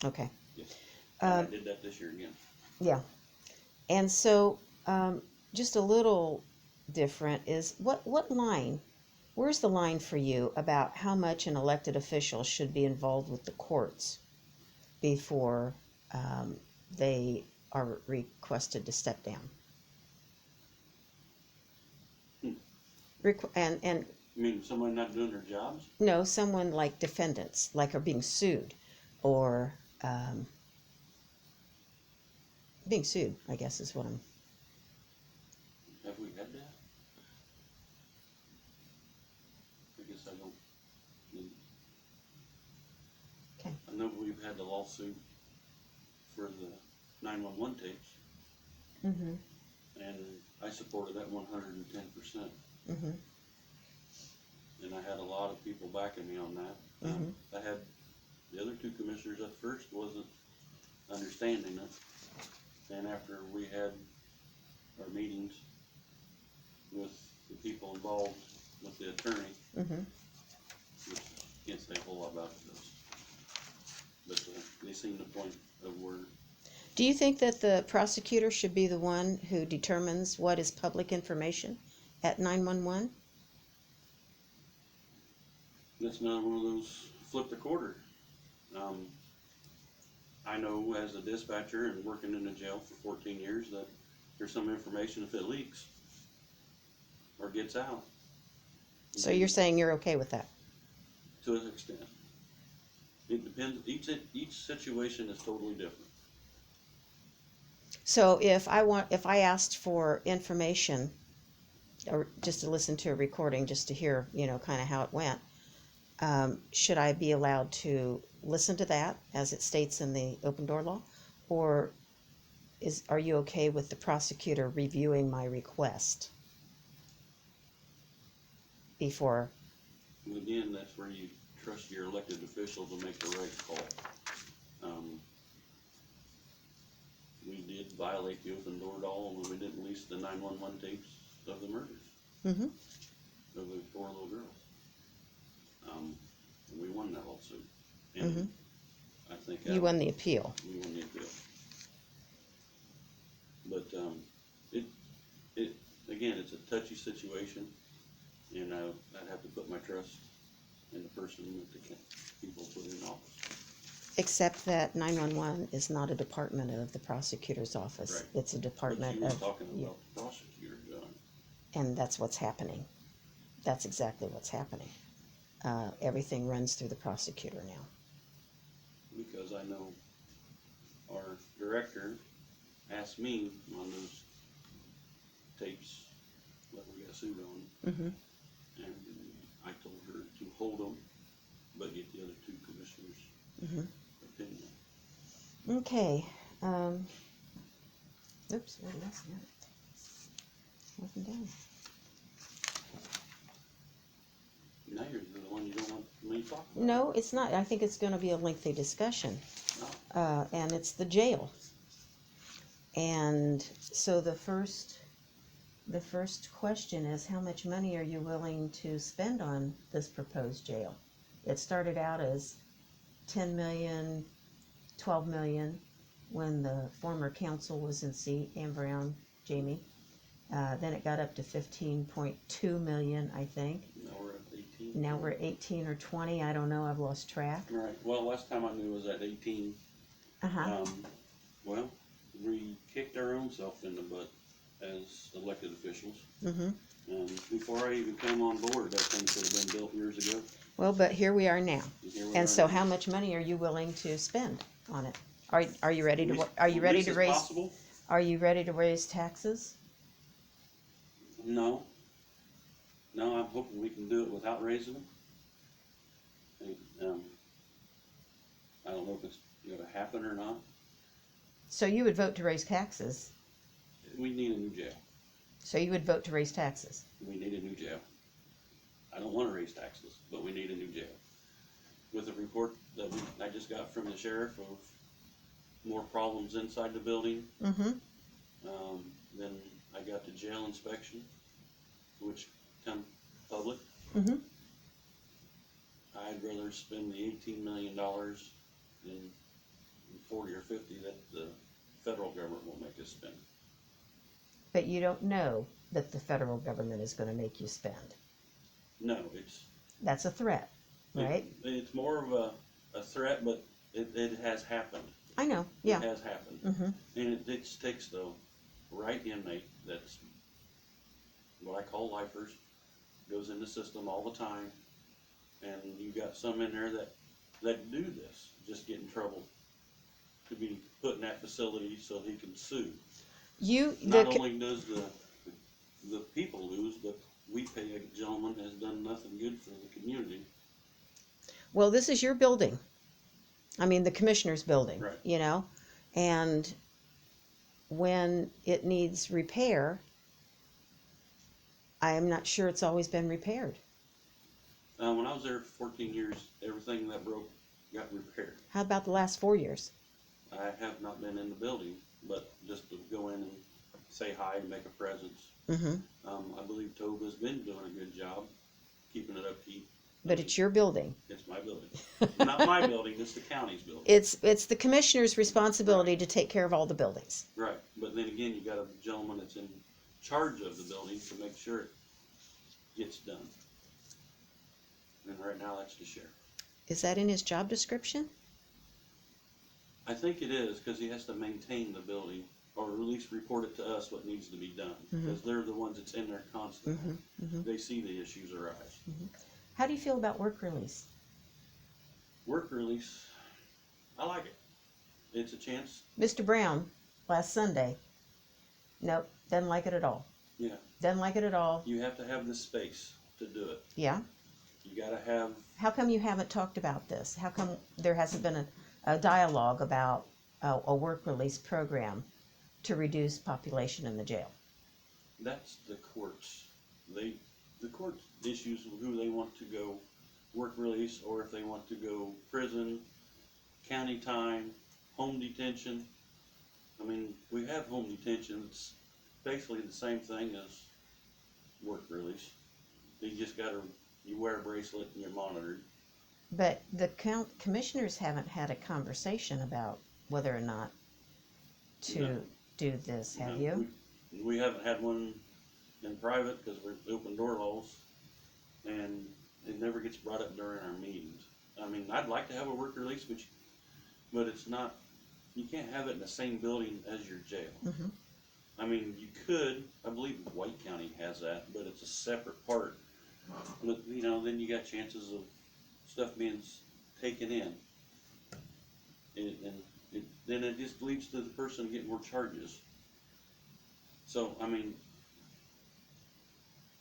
Okay. Yes. And Um, I did that this year again. yeah. And so, just a little different is what line? Where's the line for you about how much an elected official should be involved with the courts before they are requested to step down? And You mean someone not doing their jobs? no, someone like defendants, like are being sued, or um, being sued, I guess is what I'm. Have we had that? I guess I don't. Okay. I know we've had the lawsuit for the 911 tapes, Mm-hmm. and I supported that 110%. Mm-hmm. And I had a lot of people backing me on that. Mm-hmm. I had the other two commissioners at first wasn't understanding it, and after we had our meetings with the people involved, with the attorney, Mm-hmm. which can't say a whole lot about it, but they seem to point of where. Do you think that the prosecutor should be the one who determines what is public information at 911? That's another one of those flip the quarter. I know as a dispatcher and working in a jail for 14 years that there's some information, if it leaks or gets out. So you're saying you're okay with that? To an extent. It depends. Each situation is totally different. So if I asked for information, or just to listen to a recording, just to hear, kind of how it went, should I be allowed to listen to that as it states in the open door law, or are you okay with the prosecutor reviewing my request before? Again, that's where you trust your elected official to make the right call. We did violate the open door law when we didn't release the 911 tapes of the murders Mm-hmm. of the 4 little girls. And we won that lawsuit. And Mm-hmm. I think You won the appeal. we won the appeal. But it again, it's a touchy situation, and I'd have to put my trust in the person that the people put in office. Except that 911 is not a department of the prosecutor's office. Right. It's a department But she was of, talking about the prosecutor doing. and that's what's happening. That's exactly what's happening. Everything runs through the prosecutor now. Because I know our director asked me on those tapes that we got sued on, Mm-hmm. and I told her to hold them, but get the other two commissioners' Mm-hmm. opinion. Okay. Oops, what else? Nothing down. Now you're the one you don't want me to talk about. No, it's not. I think it's going to be a lengthy discussion. No. And it's the jail. And so the first question is, how much money are you willing to spend on this proposed jail? It started out as 10 million, 12 million when the former council was in seat, Ann Brown, Jamie. Then it got up to 15.2 million, I think. Now we're at 18. Now we're at 18 or 20. I don't know. I've lost track. Right. Well, last time I knew was at 18. Uh-huh. Well, we kicked our own self in the butt as elected officials. Mm-hmm. Before I even came on board, that thing should have been built years ago. Well, but here we are now. And so, now. how much money are you willing to spend on it? Are you ready to Least as raise? Possible? Are you ready to raise taxes? No. No, I'm hoping we can do it without raising them. I don't know if it's going to happen or not. So you would vote to raise taxes. We need a new jail. So you would vote to raise taxes. We need a new jail. I don't want to raise taxes, but we need a new jail. With a report that I just got from the sheriff of more problems inside the building, Mm-hmm. then I got the jail inspection, which come public. Mm-hmm. I'd rather spend the $18 million than 40 or 50 that the federal government will make us spend. But you don't know that the federal government is going to make you spend. No, That's a threat, right? It's more of a threat, but it has happened. I know, yeah. It has happened. Mm-hmm. And it just takes the right inmate that's what I call lifers, goes in the system all the time, and you got some in there that do this, just get in trouble to be put in that facility so he can sue. Not only does the people lose, but we pay a gentleman that has done nothing good for the community. Well, this is your building. I mean, the commissioner's building, Right. you know? And when it needs repair, I am not sure it's always been repaired. When I was there for 14 years, everything that broke got repaired. How about the last 4 years? I have not been in the building, but just to go in and say hi and make a presence. Mm-hmm. I believe Toba's been doing a good job keeping it upkeep. But it's your building. It's my building. Not my building, it's the county's building. It's the commissioner's responsibility to take care of all the buildings. Right, but then again, you got a gentleman that's in charge of the building to make sure it gets done. And right now, that's the sheriff. Is that in his job description? I think it is, because he has to maintain the building, or at least report it to us what needs to be done, because they're the ones that's in there constantly. They see the issues arise. How do you feel about work release? Work release, I like it. It's a chance. Mr. Brown, last Sunday, nope, doesn't like it at all. Yeah. Doesn't like it at all. You have to have the space to do it. Yeah. You gotta have. How come you haven't talked about this? How come there hasn't been a dialogue about a work release program to reduce population in the jail? That's the courts. The courts issues who they want to go work release, or if they want to go prison, county time, home detention. I mean, we have home detention. It's basically the same thing as work release. You just you wear a bracelet and you're monitored. But the commissioners haven't had a conversation about whether or not to do this, have you? We haven't had one in private because we're open door laws, and it never gets brought up during our meetings. I mean, I'd like to have a work release, but it's not. You can't have it in the same building as your jail. Mm-hmm. I mean, you could. I believe White County has that, but it's a separate part. But then you got chances of stuff being taken in, and then it just leads to the person getting more charges. So I mean,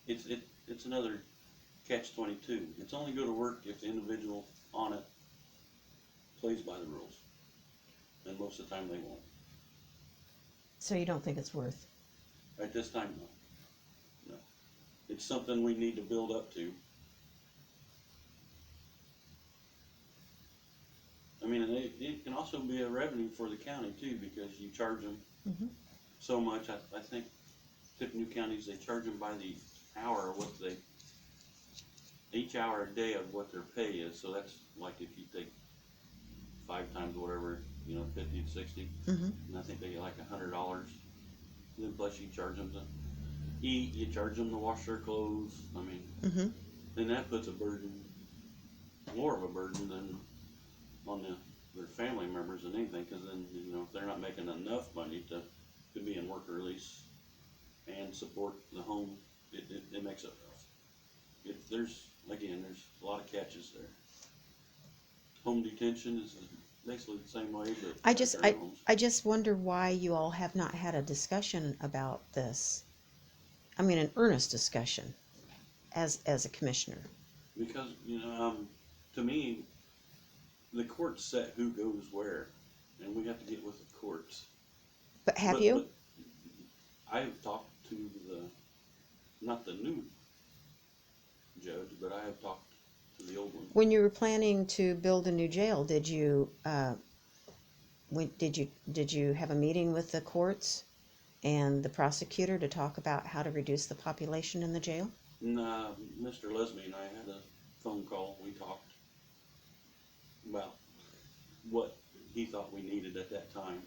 it's another catch-22. It's only go to work if the individual on it plays by the rules, and most of the time they won't. So you don't think it's worth? At this time, no. No. It's something we need to build up to. I mean, it can also be a revenue for the county too, because you charge them so much. I think Tippecanoe counties, they charge them by the hour each hour a day of what their pay is. So that's like if you take 5 times whatever, 50 to 60, and I think they get like $100. Then plus you charge them to eat, you charge them to wash their clothes. I mean, then that puts more of a burden than on their family members than anything, because then if they're not making enough money to be in work release and support the home, it makes it rough. There's a lot of catches there. Home detention is basically the same way, but I just wonder why you all have not had a discussion about this. I mean, an earnest discussion as a commissioner. Because to me, the courts set who goes where, and we have to get with the courts. But have you? But I have talked to not the new judge, but I have talked to the old one. When you were planning to build a new jail, did you have a meeting with the courts and the prosecutor to talk about how to reduce the population in the jail? Nah, Mr. Leslie and I had a phone call. We talked about what he thought we needed at that time.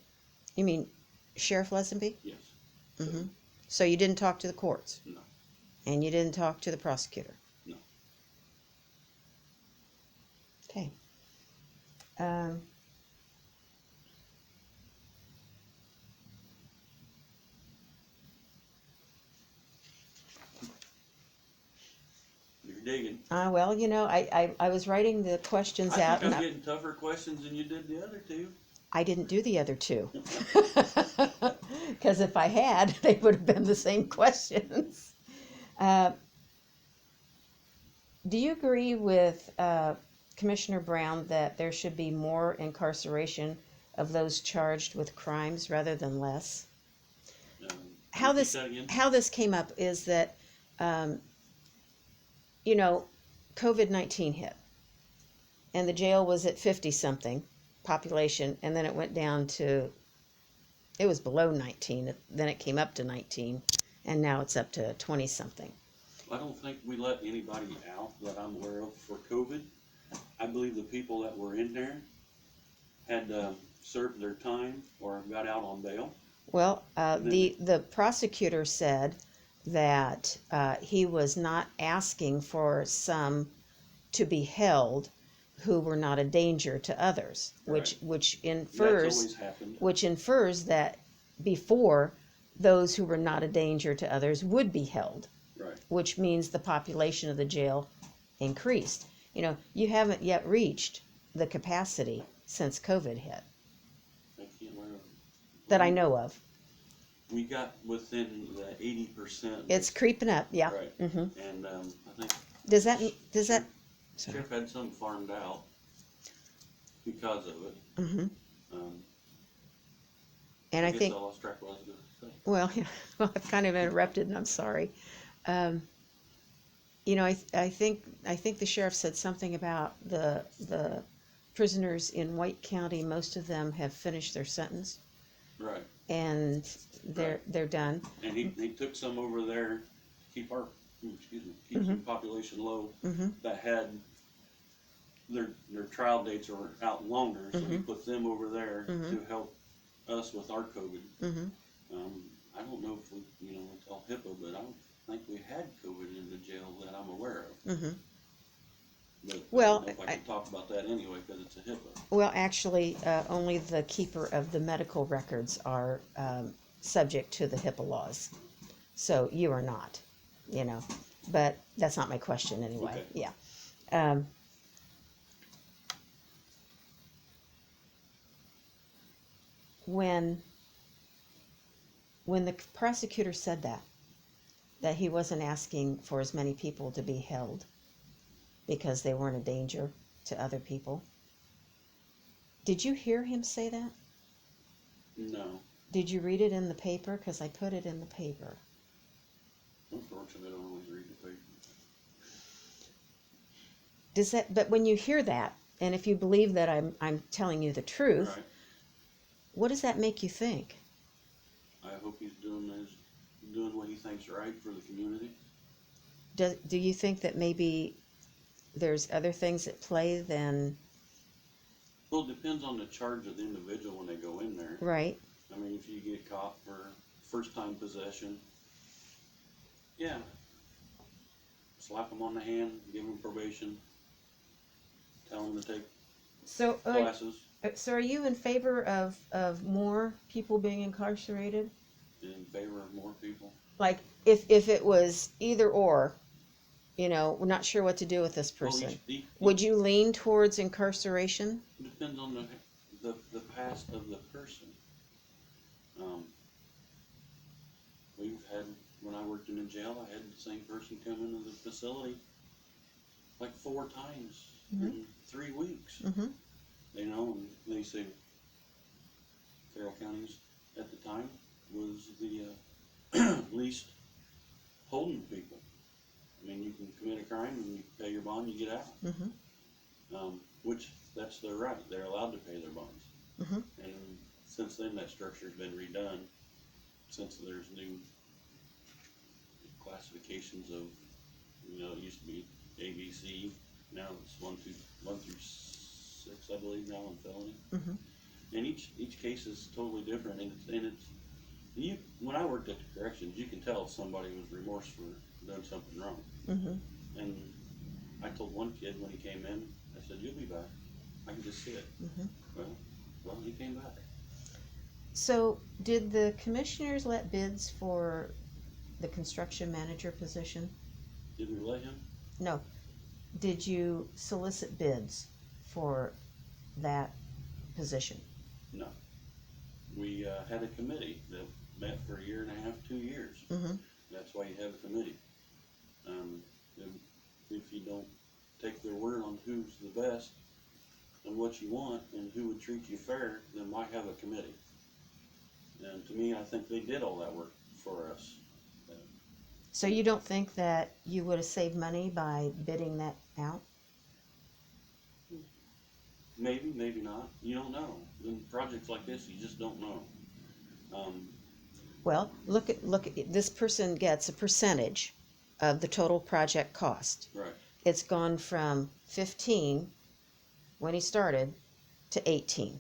You mean Sheriff Lesenby? Yes. Mm-hmm. So you didn't talk to the courts? No. And you didn't talk to the prosecutor? No. Okay. You're digging. Well, you know, I was writing the questions out. I think I'm getting tougher questions than you did the other two. I didn't do the other two. Because if I had, they would have been the same questions. Do you agree with Commissioner Brown that there should be more incarceration of those charged with crimes rather than less? How this came up is that, you know, COVID-19 hit, and the jail was at 50-something population, and then it went down to, it was below 19, then it came up to 19, and now it's up to 20-something. I don't think we let anybody out that I'm aware of for COVID. I believe the people that were in there had served their time or got out on bail. Well, the prosecutor said that he was not asking for some to be held who were not a danger to others, Right. which That's always happened. infers that before those who were not a danger to others would be held. Right. Which means the population of the jail increased. You know, you haven't yet reached the capacity since COVID hit I can't remember. that I know of. We got within the 80%. It's creeping up, yeah. Right. Mm-hmm. And I think Does that sorry. Sheriff had some farmed out because of it. Mm-hmm. And I guess think I lost track of what I was going to say. well, well, I've kind of interrupted, and I'm sorry. You know, I think the sheriff said something about the prisoners in White County. Most of them have finished their sentence. Right. And they're done. And he took some over there to keep our the population low. Mm-hmm. That had their trial dates are out longer, so he put them over there to help us with our COVID. I don't know if we, it's all HIPAA, but I don't think we had COVID in the jail that I'm aware of. But Well, I don't know if I can talk about that anyway because it's a HIPAA. Well, actually, only the keeper of the medical records are subject to the HIPAA laws. So you are not, But that's not my question anyway. Okay. Yeah. When the prosecutor said that he wasn't asking for as many people to be held because they weren't a danger to other people, did you hear him say that? No. Did you read it in the paper? Because I put it in the paper. Unfortunately, I don't always read the paper. But when you hear that, and if you believe that I'm telling you the truth, Right. What does that make you think? I hope he's doing what he thinks right for the community. Do you think that maybe there's other things at play than... Well, it depends on the charge of the individual when they go in there. Right. I mean, if you get caught for first-time possession, yeah, slap them on the hand, give them probation, tell them to take classes. So are you in favor of more people being incarcerated? In favor of more people. Like, if it was either or, we're not sure what to do with this person, would you lean towards incarceration? It depends on the past of the person. We've had, when I worked in a jail, I had the same person come into the facility like 4 times in 3 weeks. And they say Carroll County's at the time was the least holding people. I mean, you can commit a crime and you pay your bond, you get out. Which that's their right. They're allowed to pay their bonds. And since then, that structure's been redone. Since there's new classifications of, it used to be A, B, C. Now it's 1 through 6, I believe, now in felony. And each case is totally different, and when I worked at the corrections, you can tell if somebody was remorseful for doing something wrong. Mm-hmm. And I told one kid when he came in, I said, "You'll be back. I can just see it." Mm-hmm. Well, he came back. So, did the commissioners let bids for the construction manager position? Did we let him? No. Did you solicit bids for that position? No. We had a committee that met for a year and a half, 2 years. Mm-hmm. That's why you have a committee. If you don't take their word on who's the best and what you want and who would treat you fair, then why have a committee? And to me, I think they did all that work for us. So you don't think that you would have saved money by bidding that out? Maybe, maybe not. You don't know. In projects like this, you just don't know. Well, look at this person gets a percentage of the total project cost. Right. It's gone from 15 when he started to 18.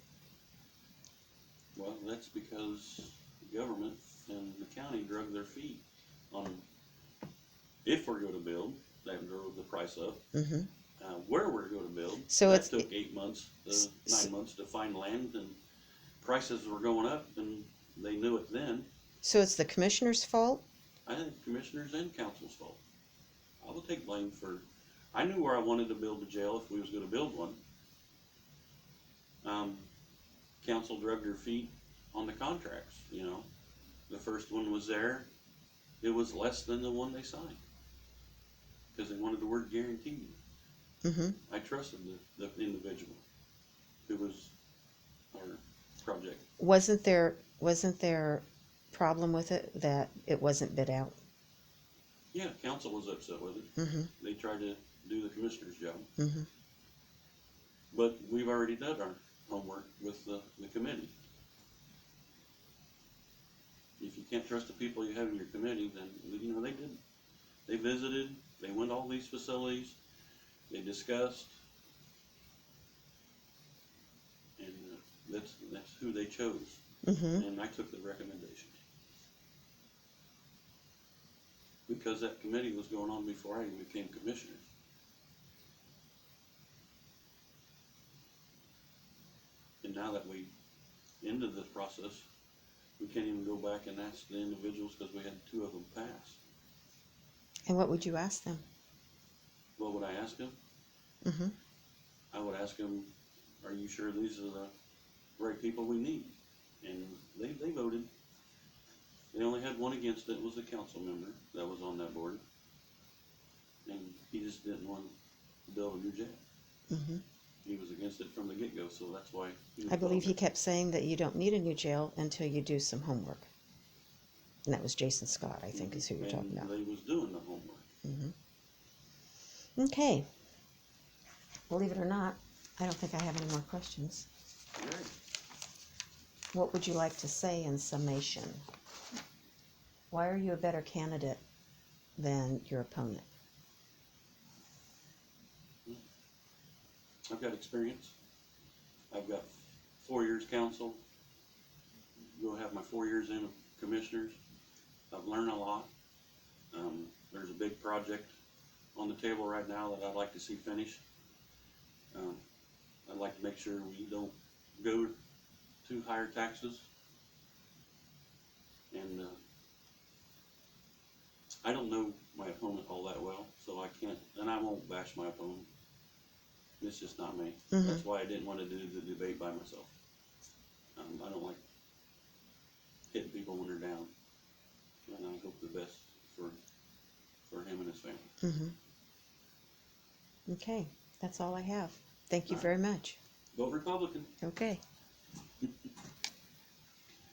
Well, that's because the government and the county drug their feet on if we're going to build, that drove the price up. Mm-hmm. Where we're going to build, so that took 8 months, 9 months to find land, and prices were going up, and they knew it then. So it's the commissioner's fault? I think commissioners and council's fault. I will take blame for. I knew where I wanted to build a jail if we was going to build one. Council drug their feet on the contracts. You know, the first one was there. It was less than the one they signed because they wanted the word guaranteed. Mm-hmm. I trusted the individual who was our project. Wasn't there problem with it that it wasn't bid out? Yeah, council was upset with it. Mm-hmm. They tried to do the commissioner's job. Mm-hmm. But we've already done our homework with the committee. If you can't trust the people you have in your committee, then, you know, they did. They visited, they went to all these facilities, they discussed, and that's who they chose. Mm-hmm. And I took the recommendations. Because that committee was going on before I even became commissioner. And now that we ended this process, we can't even go back and ask the individuals because we had 2 of them pass. And what would you ask them? What would I ask them? Mm-hmm. I would ask them, are you sure these are the right people we need? And they voted. They only had one against it. It was a council member that was on that board. And he just didn't want to build a new jail. Mm-hmm. He was against it from the get-go, so that's why I believe he kept saying that you don't need a new jail until you do some homework. And that was Jason Scott, I think, is who you're talking about. They was doing the homework. Mm-hmm. Okay. Believe it or not, I don't think I have any more questions. Right. What would you like to say in summation? Why are you a better candidate than your opponent? I've got experience. I've got 4 years council. Go have my 4 years in of commissioners. I've learned a lot. There's a big project on the table right now that I'd like to see finished. I'd like to make sure we don't go to higher taxes. And I don't know my opponent all that well, so I can't, and I won't bash my opponent. It's just not me. Mm-hmm. That's why I didn't want to do the debate by myself. I don't like hitting people when they're down, and I hope the best for him and his family. Mm-hmm. Okay, that's all I have. Thank you All right. very much. Vote Republican. Okay.